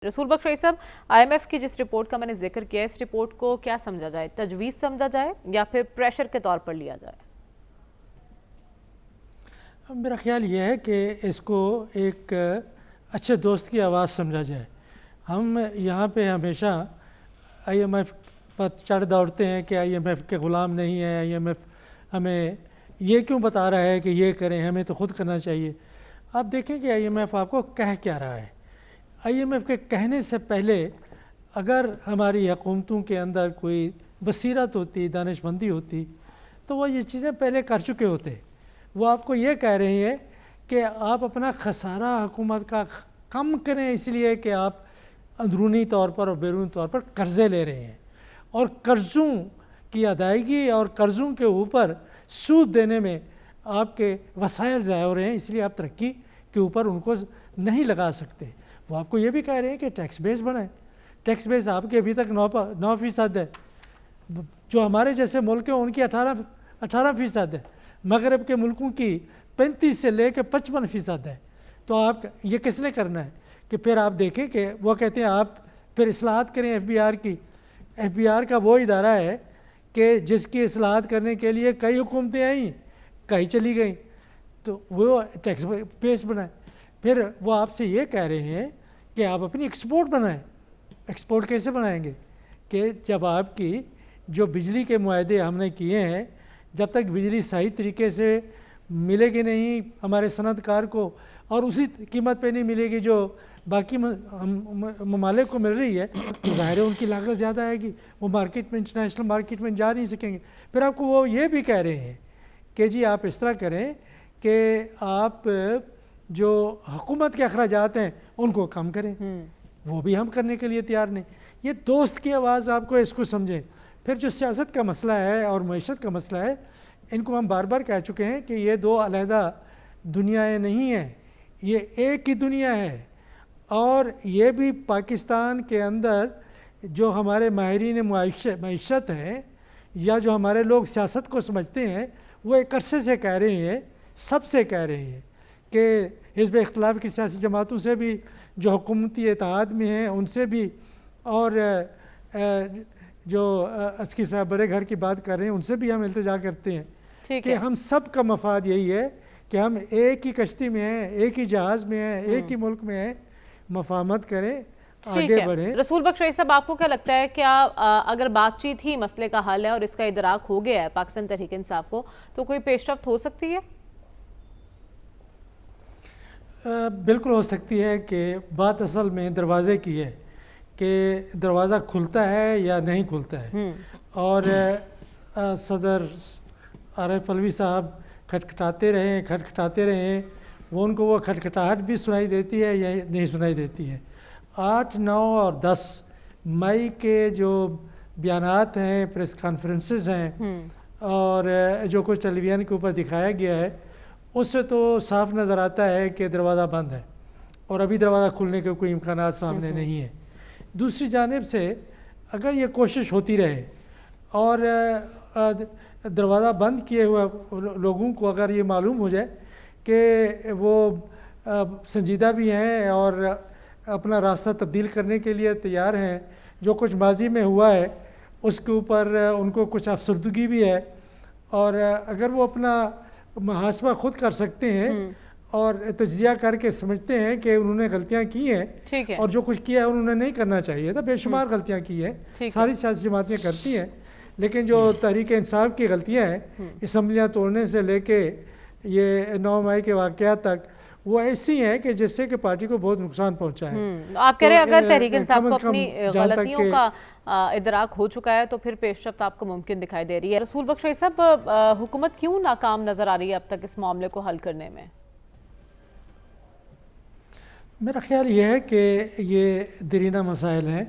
रसूल बख्श रईस साहब, IMF की जिस रिपोर्ट का मैंने जिक्र किया, इस रिपोर्ट को क्या समझा जाए? तजवीज़ समझा जाए या फिर प्रेशर के तौर पर लिया जाए? मेरा ख्याल ये है कि इसको एक अच्छे दोस्त की आवाज़ समझा जाए। हम यहाँ पे हमेशा IMF पर चढ़ दौड़ते हैं कि IMF के ग़ुलाम नहीं है, IMF हमें ये क्यों बता रहा है कि ये करें, हमें तो ख़ुद करना चाहिए। आप देखें कि IMF आपको कह क्या रहा है। IMF के कहने से पहले अगर हमारी हुकूमतों के अंदर कोई बसीरत होती, दानिशमंदी होती, तो वो ये चीज़ें पहले कर चुके होते। वो आपको ये कह रहे हैं कि आप अपना खसारा हुकूमत का कम करें, इसलिए कि आप अंदरूनी तौर पर और बैरूनी तौर पर कर्ज़े ले रहे हैं और कर्ज़ों की अदायगी और कर्ज़ों के ऊपर सूद देने में आपके वसाइल ज़ाया हो रहे हैं, इसलिए आप तरक्की के ऊपर उनको नहीं लगा सकते। वो आपको ये भी कह रहे हैं कि टैक्स बेस बढ़ाएं। टैक्स बेस आपके अभी तक 9% है, जो हमारे जैसे मुल्क हैं उनकी 18% है, मगरब के मुल्कों की 35 से लेकर 55% है। तो आप ये किसने करना है कि फिर आप देखें कि वो कहते हैं आप फिर इस्लाहत करें FBI की। FBI का वो इदारा है कि जिसकी इस्लाहत करने के लिए कई हुकूमतें आईं, कई चली गई, तो वो टैक्स बेस बनाए। फिर वो आपसे ये कह रहे हैं कि आप अपनी एक्सपोर्ट बनाएं। एक्सपोर्ट कैसे बनाएंगे कि जब आपकी जो बिजली के मुआहदे हमने किए हैं, जब तक बिजली सही तरीके से मिलेगी नहीं हमारे सनतकार को और उसी कीमत पे नहीं मिलेगी जो बाकी ममालिक को मिल रही है, तो ज़ाहिर है उनकी लागत ज़्यादा आएगी, वो मार्केट में, इंटरनेशनल मार्केट में जा नहीं सकेंगे। फिर आपको वो ये भी कह रहे हैं कि जी आप इस तरह करें कि आप जो हुकूमत के अखराजात हैं उनको कम करें। वो भी हम करने के लिए तैयार नहीं। ये दोस्त की आवाज़ आपको इसको समझें। फिर जो सियासत का मसला है और मईशत का मसला है, इनको हम बार बार कह चुके हैं कि ये दो अलहदा दुनियाएं नहीं हैं, ये एक ही दुनिया है। और ये भी पाकिस्तान के अंदर जो हमारे माहिरीन मईशत हैं या जो हमारे लोग सियासत को समझते हैं, वो एक अरसे से कह रहे हैं, सबसे कह रहे हैं कि हिज़्ब इख्तिलाफ की सियासी जमातों से भी, जो हुकूमती इत्तेहाद में हैं उनसे भी, और जो अस्की साहब बड़े घर की बात कर रहे हैं उनसे भी हम इल्तिजा करते हैं कि हम सब का मफाद यही है कि हम एक ही कश्ती में हैं, एक ही जहाज़ में हैं, एक ही मुल्क में हैं, मफाहमत करें, आगे बढ़ें। रसूल बख्श रईस साहब, आपको क्या लगता है, क्या अगर बातचीत ही मसले का हल है और इसका इदराक हो गया है पाकिस्तान तहरीक इंसाफ को, तो कोई पेशरफ्त हो सकती है? बिल्कुल हो सकती है कि बात असल में दरवाज़े की है कि दरवाज़ा खुलता है या नहीं खुलता है। और सदर आरिफ अलवी साहब खटखटाते रहें, वो उनको वो खटखटाहट भी सुनाई देती है या नहीं सुनाई देती है। 8, 9 और 10 मई के जो बयानात हैं, प्रेस कॉन्फ्रेंसेस हैं और जो कुछ टेलीविज़न के ऊपर दिखाया गया है, उससे तो साफ नज़र आता है कि दरवाज़ा बंद है और अभी दरवाज़ा खुलने के कोई इम्कानात सामने नहीं है। दूसरी जानिब से अगर ये कोशिश होती रहे और दरवाज़ा बंद किए हुए लोगों को अगर ये मालूम हो जाए कि वो संजीदा भी हैं और अपना रास्ता तब्दील करने के लिए तैयार हैं, जो कुछ माजी में हुआ है उसके ऊपर उनको कुछ अफसरदगी भी है, और अगर वो अपना मुहासबा खुद कर सकते हैं और तज्जिया करके समझते हैं कि उन्होंने गलतियां की हैं और जो कुछ किया है उन्होंने नहीं करना चाहिए था, बेशुमार गलतियां की हैं, सारी सियासी जमातें करती हैं, लेकिन जो तहरीक इंसाफ की गलतियां हैं, असम्बलियाँ तोड़ने से लेके ये 9 मई के वाक़यात तक, वो ऐसी हैं कि जिससे कि पार्टी को बहुत नुकसान पहुंचा है। आप कह रहे हैं अगर तहरीक इंसाफ को अपनी गलतियों का इदराक हो चुका है तो फिर पेशरफ्त आपको मुमकिन दिखाई दे रही है। रसूल बख्श रईस साहब, हुकूमत क्यों नाकाम नज़र आ रही है अब तक इस मामले को हल करने में? मेरा ख्याल ये है कि ये दरीना मसाइल हैं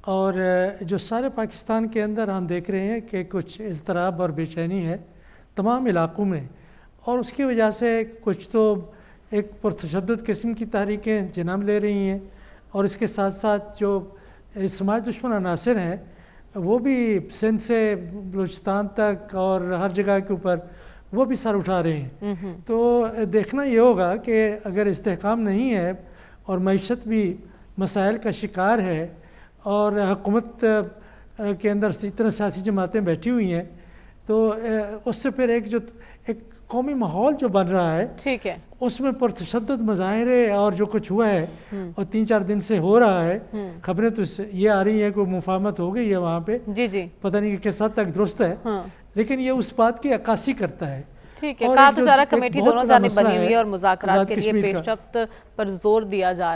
और जो सारे पाकिस्तान के अंदर हम देख रहे हैं कि कुछ इज़्तिराब और बेचैनी है तमाम इलाक़ों में, और उसकी वजह से कुछ तो एक पुरतशद्दुद किस्म की तहरीकें जन्म ले रही हैं और इसके साथ साथ जो समाज दुश्मन अनासर हैं वो भी सिंध से बलूचिस्तान तक और हर जगह के ऊपर वो भी सर उठा रहे हैं। तो देखना ये होगा कि अगर इस्तेहकाम नहीं है और मईशत भी مسائل کا شکار ہے اور حکومت کے اندر اتنا سیاسی جماعتیں بیٹھی ہوئی ہیں، تو اس سے پھر ایک قومی ماحول جو بن رہا ہے، ٹھیک ہے، اس میں پرتشدد مظاہرے اور جو کچھ ہوا ہے اور 3-4 دن سے ہو رہا ہے، خبریں تو یہ آ رہی ہیں کہ مفاہمت ہو گئی ہے وہاں پہ، جی پتہ نہیں کہ کس حد تک درست ہے، لیکن یہ اس بات کی عکاسی کرتا ہے۔ ٹھیک ہے، کہا تو جا رہا کمیٹی دونوں جانب بنی ہوئی ہے اور مذاکرات کے لیے پیش رفت پر زور دیا جا رہا ہے۔